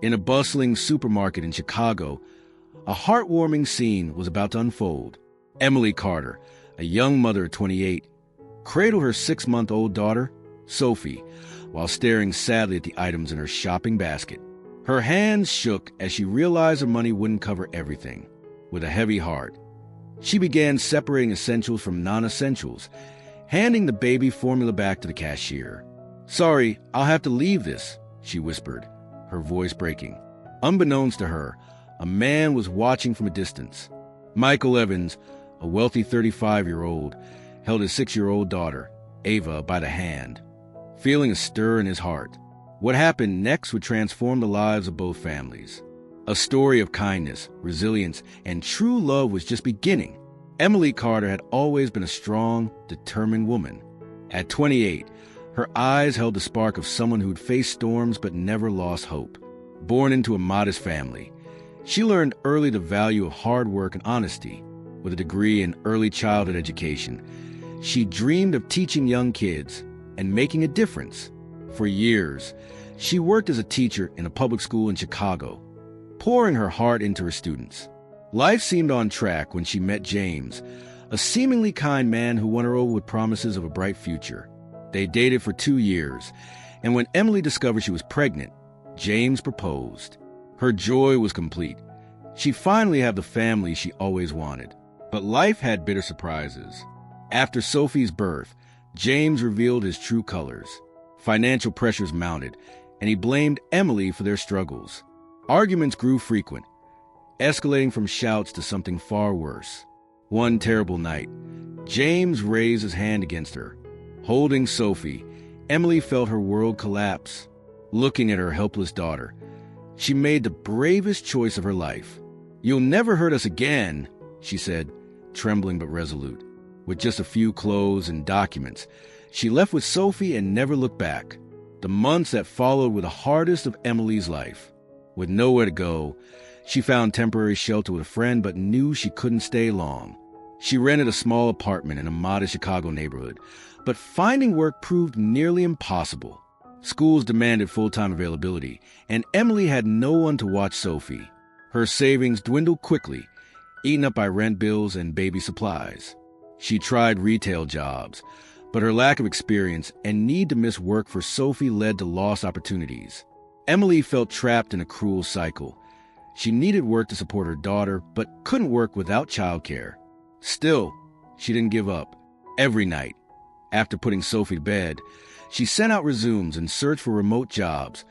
In a bustling supermarket in Chicago, a heartwarming scene was about to unfold. Emily Carter, a young mother of 28, cradled her 6-month-old daughter, Sophie, while staring sadly at the items in her shopping basket. Her hands shook as she realized her money wouldn't cover everything. With a heavy heart, she began separating essentials from non-essentials, handing the baby formula back to the cashier. "Sorry, I'll have to leave this," she whispered, her voice breaking. Unbeknownst to her, a man was watching from a distance. Michael Evans, a wealthy 35-year-old, held his 6-year-old daughter, Ava, by the hand, feeling a stir in his heart. What happened next would transform the lives of both families. A story of kindness, resilience, and true love was just beginning. Emily Carter had always been a strong, determined woman. At 28, her eyes held the spark of someone who'd faced storms but never lost hope. Born into a modest family, she learned early the value of hard work and honesty. With a degree in early childhood education, she dreamed of teaching young kids and making a difference. For years, she worked as a teacher in a public school in Chicago, pouring her heart into her students. Life seemed on track when she met James, a seemingly kind man who won her over with promises of a bright future. They dated for 2 years, and when Emily discovered she was pregnant, James proposed. Her joy was complete. She finally had the family she always wanted. But life had bitter surprises. After Sophie's birth, James revealed his true colors. Financial pressures mounted, and he blamed Emily for their struggles. Arguments grew frequent, escalating from shouts to something far worse. One terrible night, James raised his hand against her. Holding Sophie, Emily felt her world collapse. Looking at her helpless daughter, she made the bravest choice of her life. "You'll never hurt us again," she said, trembling but resolute. With just a few clothes and documents, she left with Sophie and never looked back. The months that followed were the hardest of Emily's life. With nowhere to go, she found temporary shelter with a friend but knew she couldn't stay long. She rented a small apartment in a modest Chicago neighborhood, but finding work proved nearly impossible. Schools demanded full-time availability, and Emily had no one to watch Sophie. Her savings dwindled quickly, eaten up by rent bills and baby supplies. She tried retail jobs, but her lack of experience and need to miss work for Sophie led to lost opportunities. Emily felt trapped in a cruel cycle. She needed work to support her daughter, but couldn't work without childcare. Still, she didn't give up. Every night, after putting Sophie to bed, she sent out resumes and searched for remote jobs,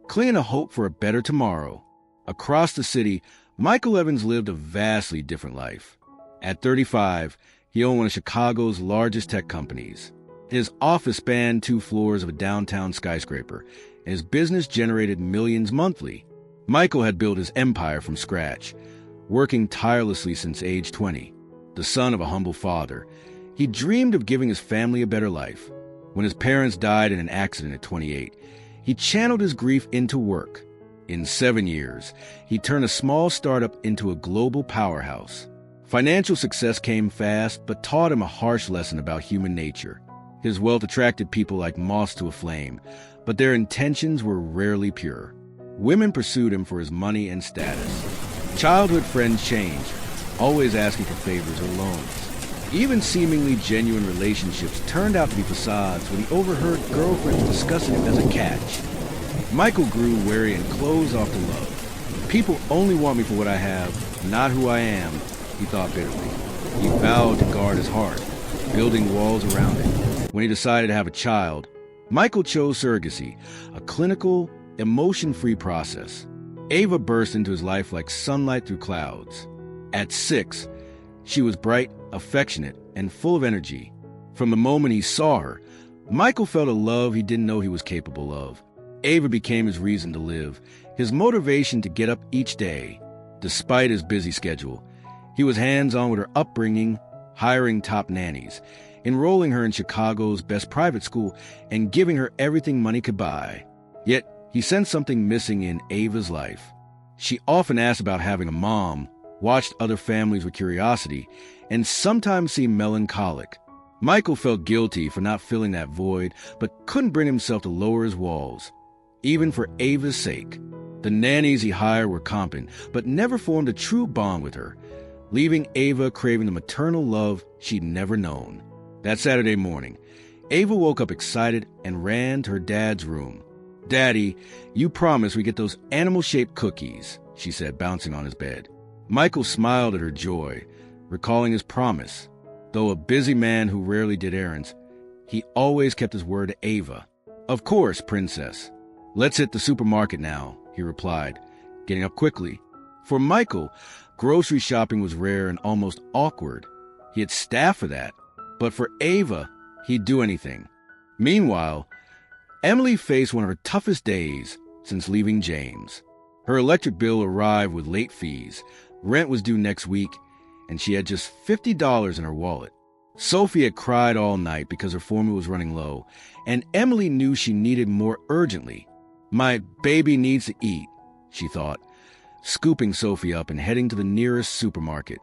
clinging to hope for a better tomorrow. Across the city, Michael Evans lived a vastly different life. At 35, he owned one of Chicago's largest tech companies. His office spanned 2 floors of a downtown skyscraper, and his business generated millions monthly. Michael had built his empire from scratch, working tirelessly since age 20. The son of a humble father, he dreamed of giving his family a better life. When his parents died in an accident at 28, he channeled his grief into work. In 7 years, he turned a small startup into a global powerhouse. Financial success came fast, but taught him a harsh lesson about human nature. His wealth attracted people like moths to a flame, but their intentions were rarely pure. Women pursued him for his money and status. Childhood friends changed, always asking for favors or loans. Even seemingly genuine relationships turned out to be facades when he overheard girlfriends discussing him as a catch. Michael grew wary and closed off to love. "People only want me for what I have, not who I am," he thought bitterly. He vowed to guard his heart, building walls around it. When he decided to have a child, Michael chose surrogacy, a clinical, emotion-free process. Ava burst into his life like sunlight through clouds. At 6, she was bright, affectionate, and full of energy. From the moment he saw her, Michael felt a love he didn't know he was capable of. Ava became his reason to live, his motivation to get up each day. Despite his busy schedule, he was hands-on with her upbringing, hiring top nannies, enrolling her in Chicago's best private school, and giving her everything money could buy. Yet, he sensed something missing in Ava's life. She often asked about having a mom, watched other families with curiosity, and sometimes seemed melancholic. Michael felt guilty for not filling that void, but couldn't bring himself to lower his walls, even for Ava's sake. The nannies he hired were competent, but never formed a true bond with her, leaving Ava craving the maternal love she'd never known. That Saturday morning, Ava woke up excited and ran to her dad's room. "Daddy, you promised we get those animal-shaped cookies," she said, bouncing on his bed. Michael smiled at her joy, recalling his promise. Though a busy man who rarely did errands, he always kept his word to Ava. "Of course, princess. Let's hit the supermarket now," he replied, getting up quickly. For Michael, grocery shopping was rare and almost awkward. He had staff for that. But for Ava, he'd do anything. Meanwhile, Emily faced one of her toughest days since leaving James. Her electric bill arrived with late fees, rent was due next week, and she had just $50 in her wallet. Sophie had cried all night because her formula was running low, and Emily knew she needed more urgently. "My baby needs to eat," she thought, scooping Sophie up and heading to the nearest supermarket.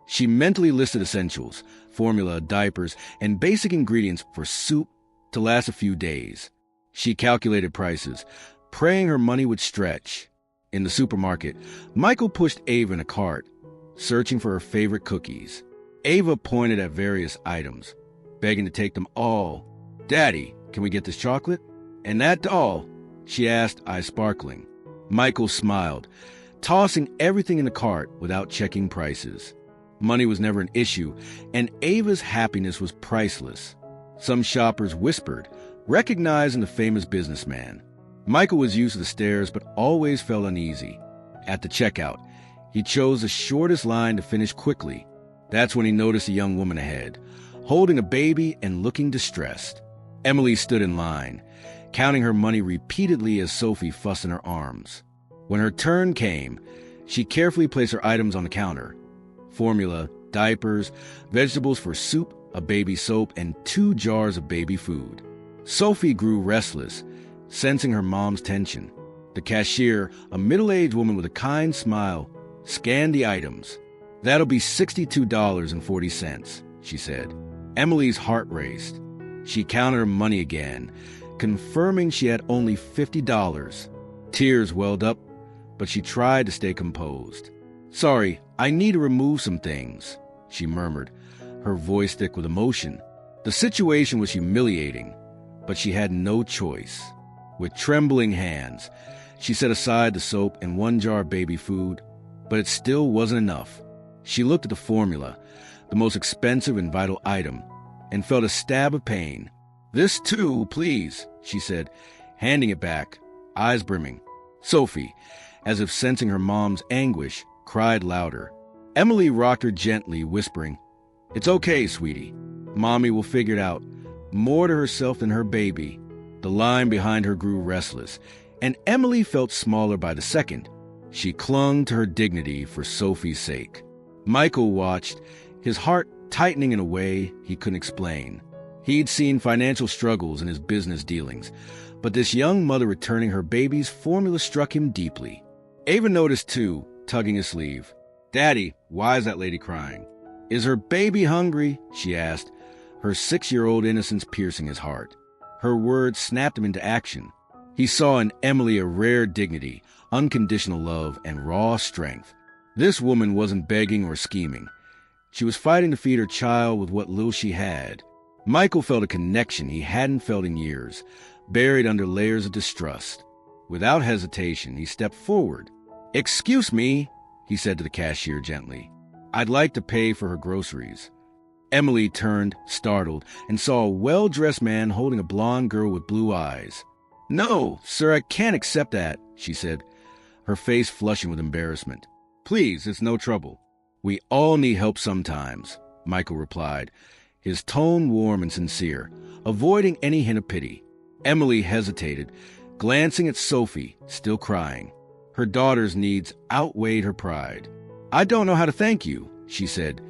She mentally listed essentials, formula, diapers, and basic ingredients for soup to last a few days. She calculated prices, praying her money would stretch. In the supermarket, Michael pushed Ava in a cart, searching for her favorite cookies. Ava pointed at various items, begging to take them all. "Daddy, can we get this chocolate? And that doll?" she asked, eyes sparkling. Michael smiled, tossing everything in the cart without checking prices. Money was never an issue, and Ava's happiness was priceless. Some shoppers whispered, recognizing the famous businessman. Michael was used to the stares but always felt uneasy. At the checkout, he chose the shortest line to finish quickly. That's when he noticed a young woman ahead, holding a baby and looking distressed. Emily stood in line, counting her money repeatedly as Sophie fussed in her arms. When her turn came, she carefully placed her items on the counter. Formula, diapers, vegetables for soup, a baby soap, and 2 jars of baby food. Sophie grew restless, sensing her mom's tension. The cashier, a middle-aged woman with a kind smile, scanned the items. "That'll be $62.40, she said. Emily's heart raced. She counted her money again, confirming she had only $50. Tears welled up, but she tried to stay composed. "Sorry, I need to remove some things," she murmured, her voice thick with emotion. The situation was humiliating, but she had no choice. With trembling hands, she set aside the soap and 1 jar of baby food, but it still wasn't enough. She looked at the formula, the most expensive and vital item, and felt a stab of pain. "This too, please," she said, handing it back, eyes brimming. Sophie, as if sensing her mom's anguish, cried louder. Emily rocked her gently, whispering, "It's okay, sweetie. Mommy will figure it out," more to herself than her baby. The line behind her grew restless, and Emily felt smaller by the second. She clung to her dignity for Sophie's sake. Michael watched, his heart tightening in a way he couldn't explain. He'd seen financial struggles in his business dealings, but this young mother returning her baby's formula struck him deeply. Ava noticed too, tugging his sleeve. "Daddy, why is that lady crying?" "Is her baby hungry?" she asked, her 6-year-old innocence piercing his heart. Her words snapped him into action. He saw in Emily a rare dignity, unconditional love, and raw strength. This woman wasn't begging or scheming. She was fighting to feed her child with what little she had. Michael felt a connection he hadn't felt in years, buried under layers of distrust. Without hesitation, he stepped forward. "Excuse me," he said to the cashier gently. "I'd like to pay for her groceries." Emily turned, startled, and saw a well-dressed man holding a blonde girl with blue eyes. "No, sir, I can't accept that," she said, her face flushing with embarrassment. "Please, it's no trouble." "We all need help sometimes," Michael replied, his tone warm and sincere, avoiding any hint of pity. Emily hesitated, glancing at Sophie, still crying. Her daughter's needs outweighed her pride. "I don't know how to thank you," she said,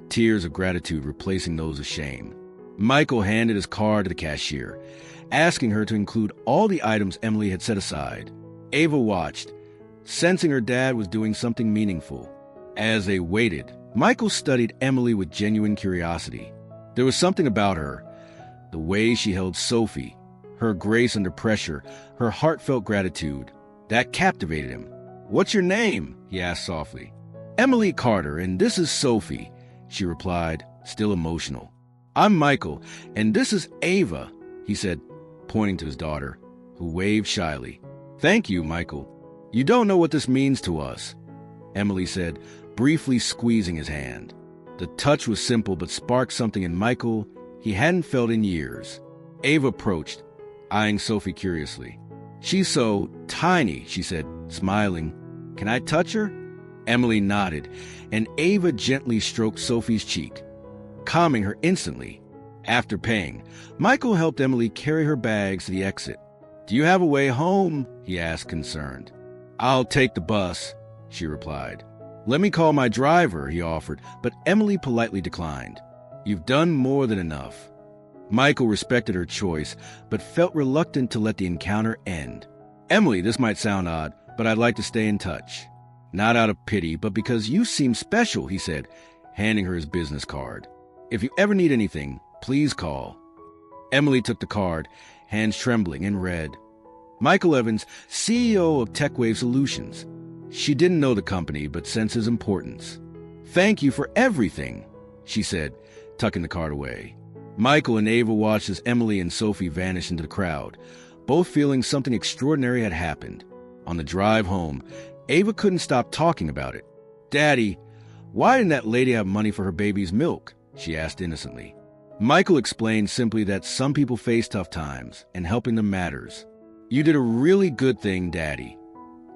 tears of gratitude replacing those of shame. Michael handed his card to the cashier, asking her to include all the items Emily had set aside. Ava watched, sensing her dad was doing something meaningful. As they waited, Michael studied Emily with genuine curiosity. There was something about her, the way she held Sophie, her grace under pressure, her heartfelt gratitude. That captivated him. "What's your name?" he asked softly. "Emily Carter, and this is Sophie," she replied, still emotional. "I'm Michael, and this is Ava," he said, pointing to his daughter, who waved shyly. "Thank you, Michael. You don't know what this means to us," Emily said, briefly squeezing his hand. The touch was simple but sparked something in Michael he hadn't felt in years. Ava approached, eyeing Sophie curiously. "She's so tiny," she said, smiling. "Can I touch her?" Emily nodded, and Ava gently stroked Sophie's cheek, calming her instantly. After paying, Michael helped Emily carry her bags to the exit. "Do you have a way home?" he asked, concerned. "I'll take the bus," she replied. "Let me call my driver," he offered, but Emily politely declined. "You've done more than enough." Michael respected her choice, but felt reluctant to let the encounter end. "Emily, this might sound odd, but I'd like to stay in touch. Not out of pity, but because you seem special," he said, handing her his business card. "If you ever need anything, please call." Emily took the card, hands trembling, and read, "Michael Evans, CEO of TechWave Solutions." She didn't know the company, but sensed his importance. "Thank you for everything," she said, tucking the card away. Michael and Ava watched as Emily and Sophie vanished into the crowd, both feeling something extraordinary had happened. On the drive home, Ava couldn't stop talking about it. "Daddy, why didn't that lady have money for her baby's milk?" she asked innocently. Michael explained simply that some people face tough times, and helping them matters. "You did a really good thing, Daddy,"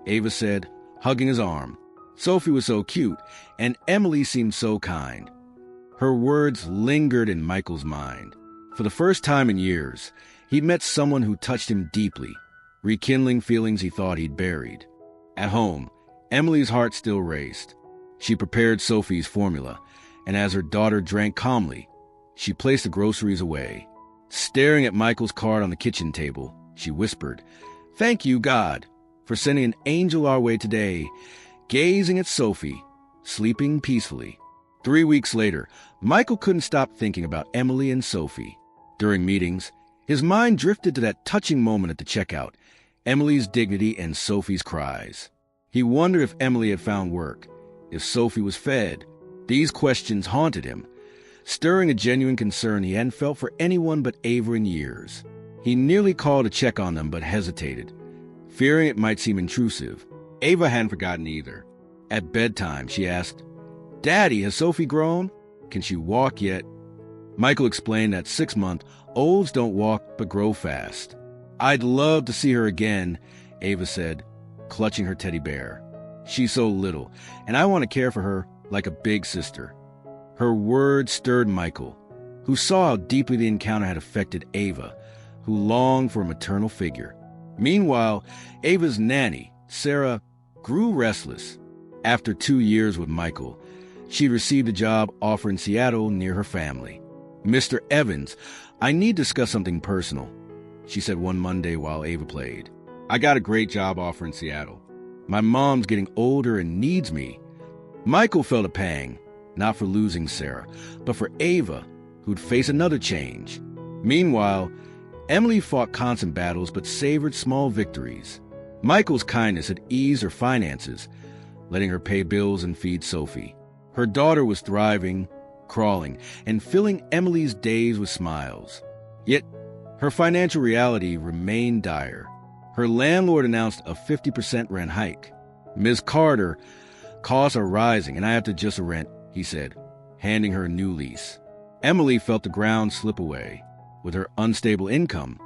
Ava said, hugging his arm. Sophie was so cute, and Emily seemed so kind. Her words lingered in Michael's mind. For the first time in years, he met someone who touched him deeply, rekindling feelings he thought he'd buried. At home, Emily's heart still raced. She prepared Sophie's formula, and as her daughter drank calmly, she placed the groceries away. Staring at Michael's card on the kitchen table, she whispered, "Thank you, God, for sending an angel our way today," gazing at Sophie, sleeping peacefully. 3 weeks later, Michael couldn't stop thinking about Emily and Sophie. During meetings, his mind drifted to that touching moment at the checkout, Emily's dignity and Sophie's cries. He wondered if Emily had found work, if Sophie was fed. These questions haunted him, stirring a genuine concern he hadn't felt for anyone but Ava in years. He nearly called to check on them but hesitated, fearing it might seem intrusive. Ava hadn't forgotten either. At bedtime, she asked, "Daddy, has Sophie grown? Can she walk yet?" Michael explained that 6-month-olds don't walk but grow fast. "I'd love to see her again," Ava said, clutching her teddy bear. "She's so little, and I want to care for her like a big sister." Her words stirred Michael, who saw how deeply the encounter had affected Ava, who longed for a maternal figure. Meanwhile, Ava's nanny, Sarah, grew restless. After 2 years with Michael, she'd received a job offer in Seattle near her family. "Mr. Evans, I need to discuss something personal," she said one Monday while Ava played. "I got a great job offer in Seattle. My mom's getting older and needs me." Michael felt a pang, not for losing Sarah, but for Ava, who'd face another change. Meanwhile, Emily fought constant battles but savored small victories. Michael's kindness had eased her finances, letting her pay bills and feed Sophie. Her daughter was thriving, crawling, and filling Emily's days with smiles. Yet, her financial reality remained dire. Her landlord announced a 50% rent hike. "Ms. Carter, costs are rising and I have to adjust the rent," he said, handing her a new lease. Emily felt the ground slip away. With her unstable income,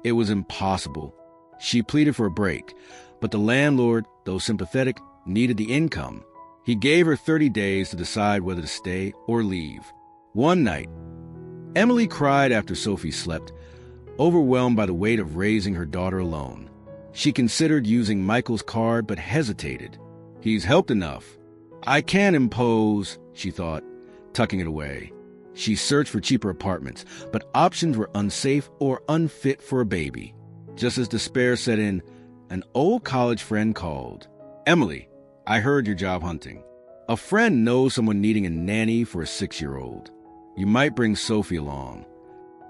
it was impossible. She pleaded for a break, but the landlord, though sympathetic, needed the income. He gave her 30 days to decide whether to stay or leave. One night, Emily cried after Sophie slept, overwhelmed by the weight of raising her daughter alone. She considered using Michael's card but hesitated. "He's helped enough. I can't impose," she thought, tucking it away. She searched for cheaper apartments, but options were unsafe or unfit for a baby. Just as despair set in, an old college friend called. "Emily, I heard you're job hunting. A friend knows someone needing a nanny for a 6-year-old. You might bring Sophie along."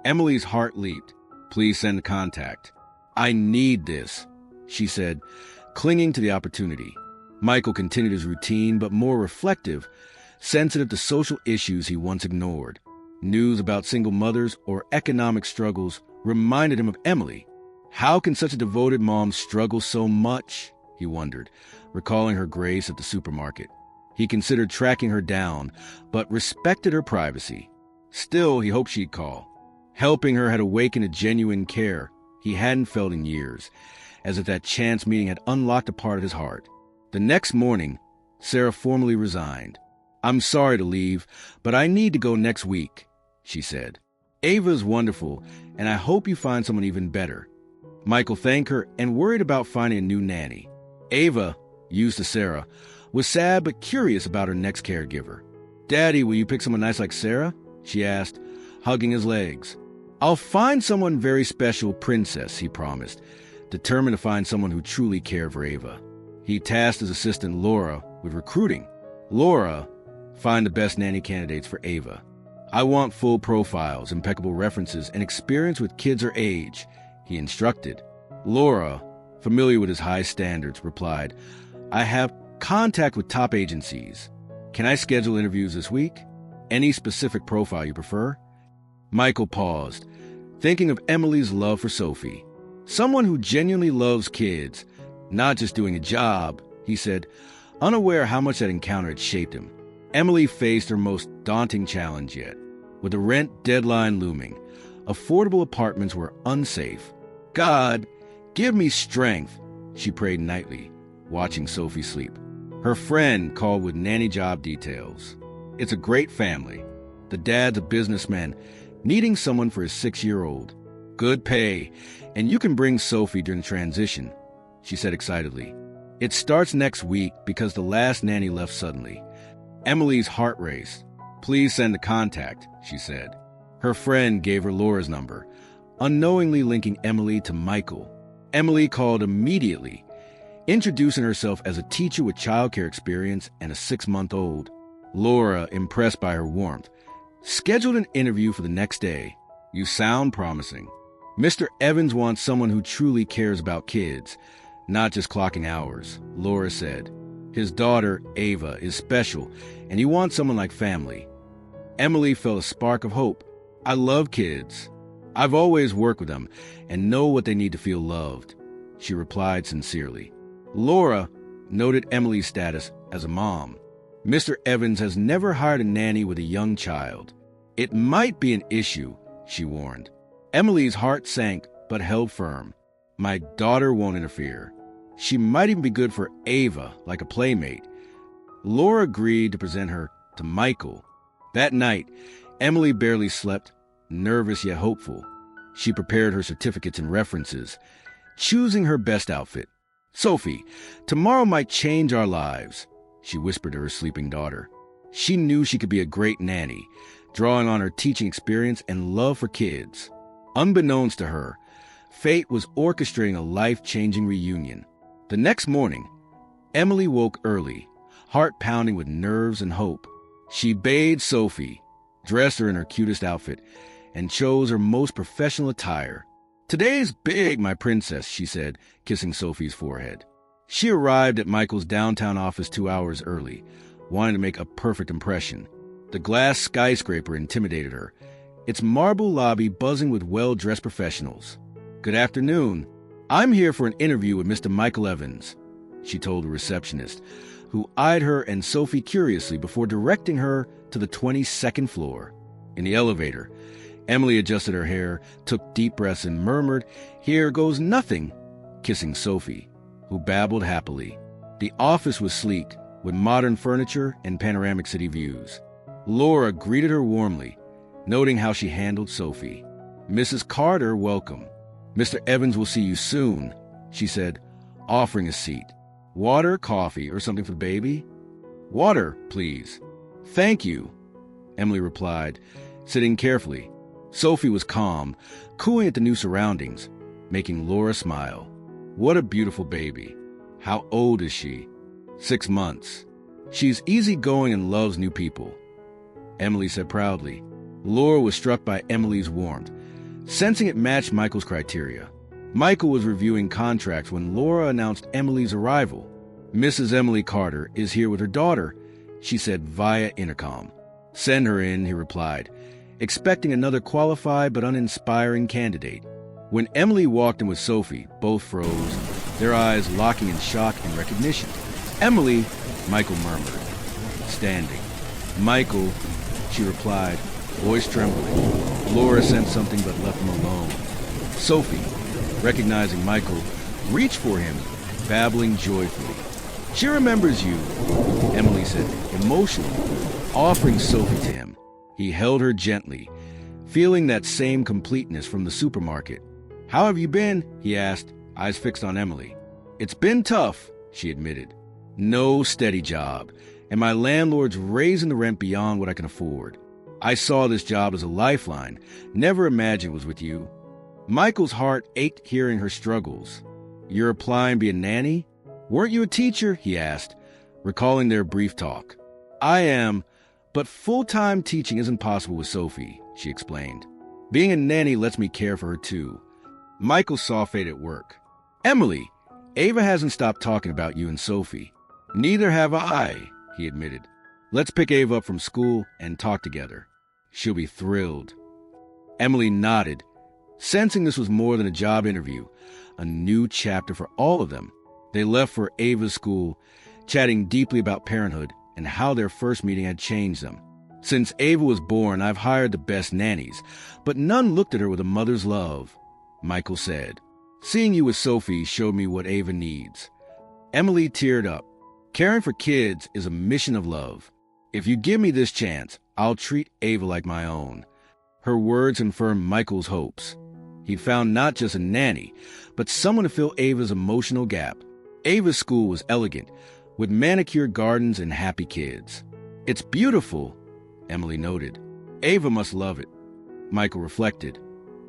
Emily's heart leaped. "Please send contact." "I need this," she said, clinging to the opportunity. Michael continued his routine, but more reflective, sensitive to social issues he once ignored. News about single mothers or economic struggles reminded him of Emily. How can such a devoted mom struggle so much? He wondered, recalling her grace at the supermarket. He considered tracking her down, but respected her privacy. Still, he hoped she'd call. Helping her had awakened a genuine care he hadn't felt in years, as if that chance meeting had unlocked a part of his heart. The next morning, Sarah formally resigned. "I'm sorry to leave, but I need to go next week," she said. "Ava is wonderful, and I hope you find someone even better." Michael thanked her and worried about finding a new nanny. Ava, used to Sarah, was sad but curious about her next caregiver. "Daddy, will you pick someone nice like Sarah?" she asked, hugging his legs. "I'll find someone very special, Princess," he promised, determined to find someone who truly cared for Ava. He tasked his assistant Laura with recruiting. "Laura, find the best nanny candidates for Ava. I want full profiles, impeccable references, and experience with kids her age," he instructed. Laura, familiar with his high standards, replied, "I have contact with top agencies. Can I schedule interviews this week? Any specific profile you prefer?" Michael paused, thinking of Emily's love for Sophie. "Someone who genuinely loves kids, not just doing a job," he said, unaware how much that encounter had shaped him. Emily faced her most daunting challenge yet. With the rent deadline looming, affordable apartments were unsafe. "God, give me strength," she prayed nightly, watching Sophie sleep. Her friend called with nanny job details. "It's a great family. The dad's a businessman, needing someone for his 6-year-old. Good pay, and you can bring Sophie during the transition," she said excitedly. "It starts next week because the last nanny left suddenly." Emily's heart raced. "Please send the contact," she said. Her friend gave her Laura's number, unknowingly linking Emily to Michael. Emily called immediately, introducing herself as a teacher with childcare experience and a 6-month-old. Laura, impressed by her warmth, scheduled an interview for the next day. "You sound promising. Mr. Evans wants someone who truly cares about kids, not just clocking hours," Laura said. "His daughter, Ava, is special, and he wants someone like family." Emily felt a spark of hope. "I love kids. I've always worked with them and know what they need to feel loved," she replied sincerely. Laura noted Emily's status as a mom. "Mr. Evans has never hired a nanny with a young child. It might be an issue," she warned. Emily's heart sank but held firm. "My daughter won't interfere. She might even be good for Ava, like a playmate." Laura agreed to present her to Michael. That night, Emily barely slept, nervous yet hopeful. She prepared her certificates and references, choosing her best outfit. "Sophie, tomorrow might change our lives," she whispered to her sleeping daughter. She knew she could be a great nanny, drawing on her teaching experience and love for kids. Unbeknownst to her, fate was orchestrating a life-changing reunion. The next morning, Emily woke early, heart pounding with nerves and hope. She bathed Sophie, dressed her in her cutest outfit, and chose her most professional attire. "Today's big, my princess," she said, kissing Sophie's forehead. She arrived at Michael's downtown office 2 hours early, wanting to make a perfect impression. The glass skyscraper intimidated her, its marble lobby buzzing with well-dressed professionals. "Good afternoon. I'm here for an interview with Mr. Michael Evans," she told the receptionist, who eyed her and Sophie curiously before directing her to the 22nd floor. In the elevator, Emily adjusted her hair, took deep breaths, and murmured, "Here goes nothing," kissing Sophie, who babbled happily. The office was sleek, with modern furniture and panoramic city views. Laura greeted her warmly, noting how she handled Sophie. "Mrs. Carter, welcome. Mr. Evans will see you soon," she said, offering a seat. "Water, coffee, or something for the baby?" "Water, please." "Thank you," Emily replied, sitting carefully. Sophie was calm, cooing at the new surroundings, making Laura smile. "What a beautiful baby. How old is she?" 6 months. "She's easygoing and loves new people," Emily said proudly. Laura was struck by Emily's warmth, sensing it matched Michael's criteria. Michael was reviewing contracts when Laura announced Emily's arrival. "Mrs. Emily Carter is here with her daughter," she said via intercom. "Send her in," he replied, expecting another qualified but uninspiring candidate. When Emily walked in with Sophie, both froze, their eyes locking in shock and recognition. "Emily," Michael murmured, standing. "Michael," she replied, voice trembling. Laura sensed something but left him alone. Sophie, recognizing Michael, reached for him, babbling joyfully. "She remembers you," Emily said, emotionally, offering Sophie to him. He held her gently, feeling that same completeness from the supermarket. "How have you been?" he asked, eyes fixed on Emily. "It's been tough," she admitted. "No steady job, and my landlord's raising the rent beyond what I can afford. I saw this job as a lifeline, never imagined it was with you." Michael's heart ached hearing her struggles. "You're applying to be a nanny? Weren't you a teacher?" he asked, recalling their brief talk. "I am, but full-time teaching isn't possible with Sophie," she explained. "Being a nanny lets me care for her too." Michael saw fate at work. "Emily, Ava hasn't stopped talking about you and Sophie." "Neither have I," he admitted. "Let's pick Ava up from school and talk together. She'll be thrilled." Emily nodded, sensing this was more than a job interview, a new chapter for all of them. They left for Ava's school, chatting deeply about parenthood and how their first meeting had changed them. "Since Ava was born, I've hired the best nannies, but none looked at her with a mother's love," Michael said. "Seeing you with Sophie showed me what Ava needs." Emily teared up. "Caring for kids is a mission of love. If you give me this chance, I'll treat Ava like my own." Her words confirmed Michael's hopes. He'd found not just a nanny, but someone to fill Ava's emotional gap. Ava's school was elegant, with manicured gardens and happy kids. "It's beautiful," Emily noted. "Ava must love it." Michael reflected.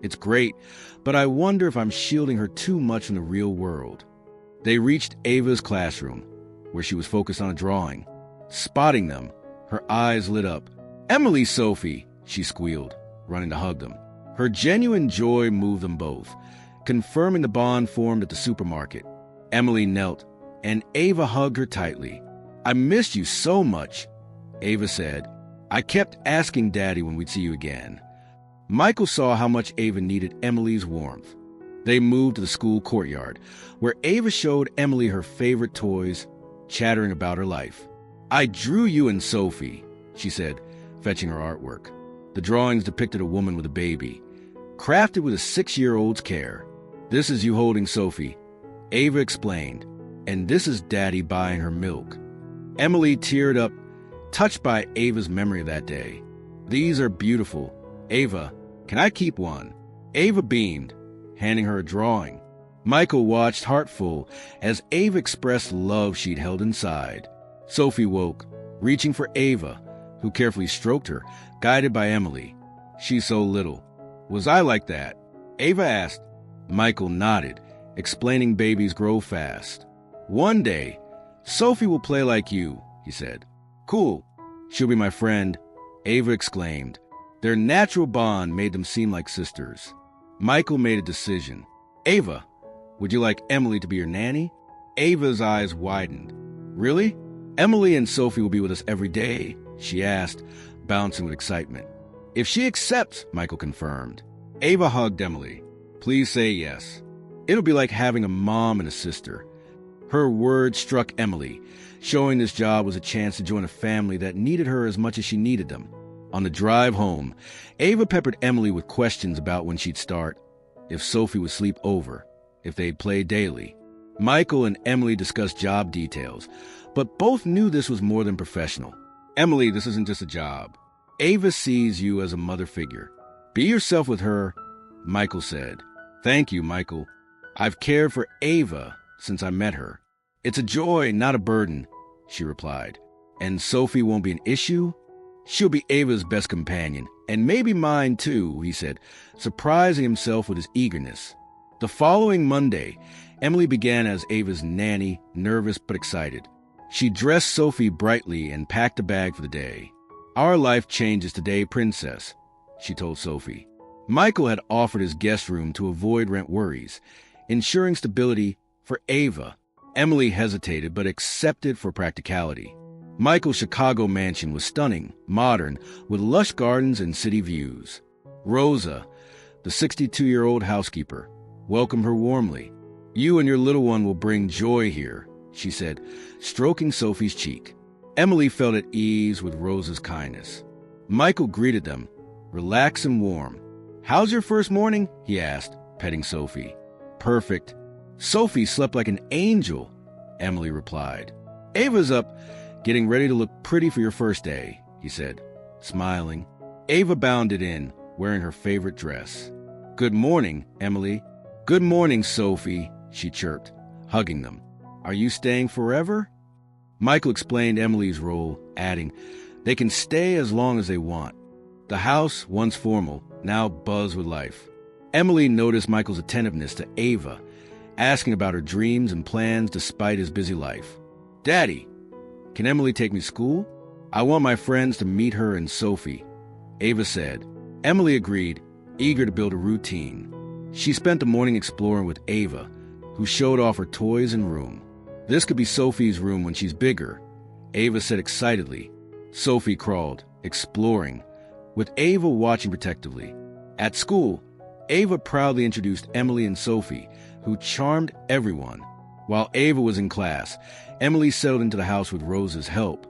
"It's great, but I wonder if I'm shielding her too much from the real world." They reached Ava's classroom, where she was focused on a drawing. Spotting them, her eyes lit up. "Emily, Sophie," she squealed, running to hug them. Her genuine joy moved them both, confirming the bond formed at the supermarket. Emily knelt, and Ava hugged her tightly. "I missed you so much," Ava said. "I kept asking Daddy when we'd see you again." Michael saw how much Ava needed Emily's warmth. They moved to the school courtyard, where Ava showed Emily her favorite toys, chattering about her life. "I drew you and Sophie," she said, fetching her artwork. The drawings depicted a woman with a baby, crafted with a 6-year-old's care. "This is you holding Sophie," Ava explained, "and this is Daddy buying her milk." Emily teared up, touched by Ava's memory of that day. "These are beautiful. Ava, can I keep one?" Ava beamed, handing her a drawing. Michael watched heartful as Ava expressed love she'd held inside. Sophie woke, reaching for Ava, who carefully stroked her, guided by Emily. "She's so little. Was I like that?" Ava asked. Michael nodded, explaining babies grow fast. "One day, Sophie will play like you," he said. "Cool. She'll be my friend," Ava exclaimed. Their natural bond made them seem like sisters. Michael made a decision. "Ava, would you like Emily to be your nanny?" Ava's eyes widened. "Really? Emily and Sophie will be with us every day?" she asked, bouncing with excitement. "If she accepts," Michael confirmed. Ava hugged Emily. "Please say yes. It'll be like having a mom and a sister." Her words struck Emily, showing this job was a chance to join a family that needed her as much as she needed them. On the drive home, Ava peppered Emily with questions about when she'd start, if Sophie would sleep over, if they'd play daily. Michael and Emily discussed job details, but both knew this was more than professional. "Emily, this isn't just a job. Ava sees you as a mother figure. Be yourself with her," Michael said. "Thank you, Michael. I've cared for Ava since I met her. It's a joy, not a burden," she replied. "And Sophie won't be an issue? She'll be Ava's best companion, and maybe mine too," he said, surprising himself with his eagerness. The following Monday, Emily began as Ava's nanny, nervous but excited. She dressed Sophie brightly and packed a bag for the day. "Our life changes today, Princess," she told Sophie. Michael had offered his guest room to avoid rent worries. ensuring stability for Ava. Emily hesitated but accepted for practicality. Michael's Chicago mansion was stunning, modern, with lush gardens and city views. Rosa, the 62-year-old housekeeper, welcomed her warmly. "You and your little one will bring joy here," she said, stroking Sophie's cheek. Emily felt at ease with Rosa's kindness. Michael greeted them, relaxed and warm. "How's your first morning?" he asked, petting Sophie. "Perfect. Sophie slept like an angel," Emily replied. "Ava's up, getting ready to look pretty for your first day," he said, smiling. Ava bounded in, wearing her favorite dress. "Good morning, Emily." "Good morning, Sophie," she chirped, hugging them. "Are you staying forever?" Michael explained Emily's role, adding, "They can stay as long as they want." The house, once formal, now buzzed with life. Emily noticed Michael's attentiveness to Ava, asking about her dreams and plans despite his busy life. "Daddy, can Emily take me to school? I want my friends to meet her and Sophie," Ava said. Emily agreed, eager to build a routine. She spent the morning exploring with Ava, who showed off her toys and room. "This could be Sophie's room when she's bigger," Ava said excitedly. Sophie crawled, exploring, with Ava watching protectively. At school, Ava proudly introduced Emily and Sophie, who charmed everyone. While Ava was in class, Emily settled into the house with Rosa's help,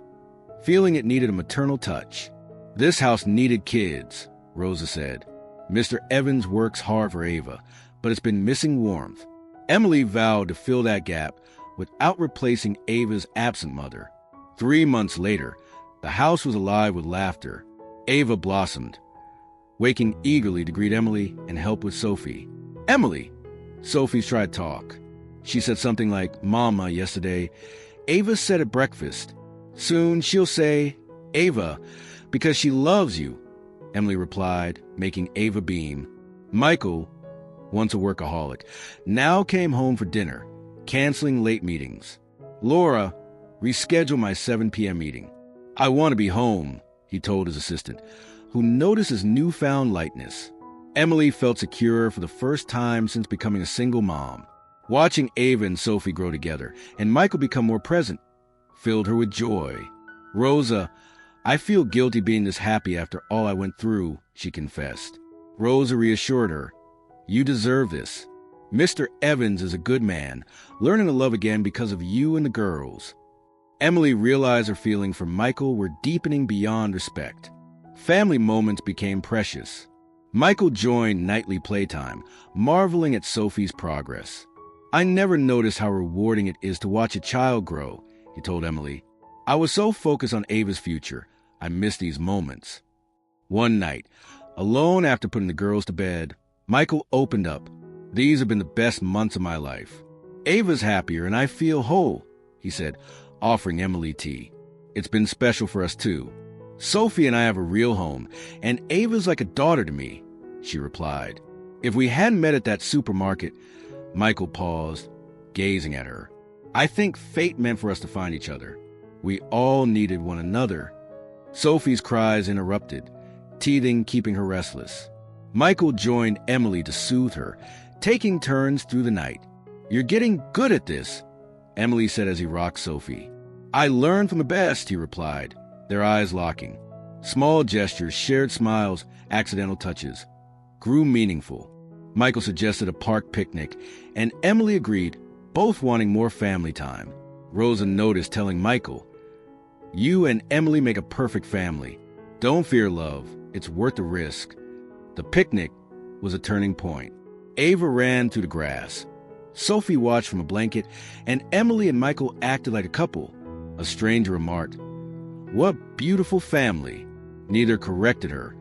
feeling it needed a maternal touch. "This house needed kids," Rosa said. "Mr. Evans works hard for Ava, but it's been missing warmth." Emily vowed to fill that gap without replacing Ava's absent mother. 3 months later, the house was alive with laughter. Ava blossomed, waking eagerly to greet Emily and help with Sophie. "Emily!" Sophie tried to talk. She said something like "Mama" yesterday. Ava said at breakfast. "Soon she'll say Ava because she loves you," Emily replied, making Ava beam. Michael, once a workaholic, now came home for dinner, canceling late meetings. "Laura, reschedule my 7 p.m. meeting. I want to be home," he told his assistant, who noticed his newfound lightness. Emily felt secure for the first time since becoming a single mom. Watching Ava and Sophie grow together and Michael become more present filled her with joy. "Rosa, I feel guilty being this happy after all I went through," she confessed. Rosa reassured her, "You deserve this. Mr. Evans is a good man, learning to love again because of you and the girls." Emily realized her feelings for Michael were deepening beyond respect. Family moments became precious. Michael joined nightly playtime, marveling at Sophie's progress. "I never noticed how rewarding it is to watch a child grow," he told Emily. "I was so focused on Ava's future, I missed these moments." One night, alone after putting the girls to bed, Michael opened up. "These have been the best months of my life. Ava's happier and I feel whole," he said, offering Emily tea. "It's been special for us too. Sophie and I have a real home, and Ava's like a daughter to me," she replied. "If we hadn't met at that supermarket," Michael paused, gazing at her. "I think fate meant for us to find each other. We all needed one another." Sophie's cries interrupted, teething keeping her restless. Michael joined Emily to soothe her, taking turns through the night. "You're getting good at this," Emily said as he rocked Sophie. "I learned from the best," he replied, their eyes locking. Small gestures, shared smiles, accidental touches grew meaningful. Michael suggested a park picnic, and Emily agreed, both wanting more family time. Rosa noticed, telling Michael, "You and Emily make a perfect family. Don't fear love. It's worth the risk." The picnic was a turning point. Ava ran through the grass. Sophie watched from a blanket, and Emily and Michael acted like a couple. A stranger remarked, "What beautiful family." Neither corrected her,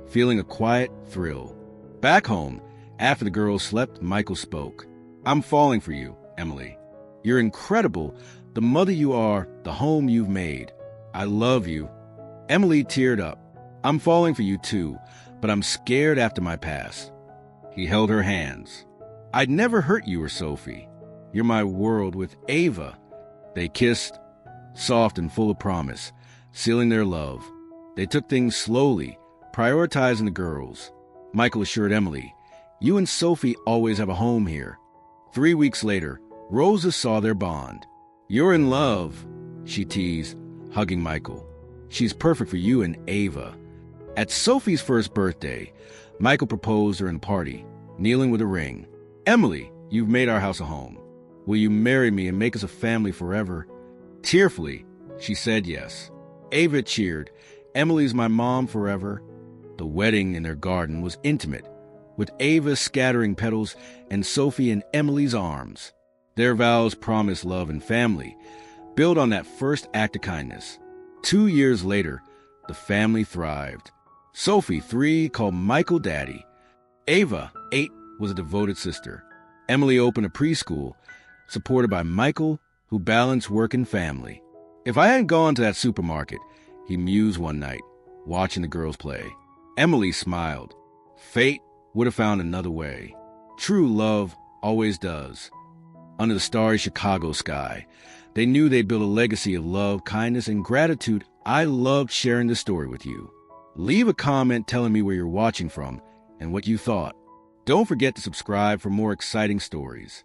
feeling a quiet thrill. Back home, after the girls slept, Michael spoke. "I'm falling for you, Emily. You're incredible, the mother you are, the home you've made. I love you." Emily teared up. "I'm falling for you too, but I'm scared after my past." He held her hands. "I'd never hurt you or Sophie. You're my world with Ava." They kissed, soft and full of promise, sealing their love. They took things slowly, prioritizing the girls. Michael assured Emily, "You and Sophie always have a home here." 3 weeks later, Rosa saw their bond. "You're in love," she teased, hugging Michael. "She's perfect for you and Ava." At Sophie's first birthday, Michael proposed during the party, kneeling with a ring. "Emily, you've made our house a home. Will you marry me and make us a family forever?" Tearfully, she said yes. Ava cheered, "Emily's my mom forever." The wedding in their garden was intimate, with Ava scattering petals and Sophie in Emily's arms. Their vows promised love and family, built on that first act of kindness. 2 years later, the family thrived. Sophie, 3, called Michael Daddy. Ava, 8, was a devoted sister. Emily opened a preschool, supported by Michael, who balanced work and family. "If I hadn't gone to that supermarket," he mused one night, watching the girls play. Emily smiled. Fate would have found another way. True love always does. Under the starry Chicago sky, they knew they'd build a legacy of love, kindness, and gratitude. I loved sharing this story with you. Leave a comment telling me where you're watching from and what you thought. Don't forget to subscribe for more exciting stories.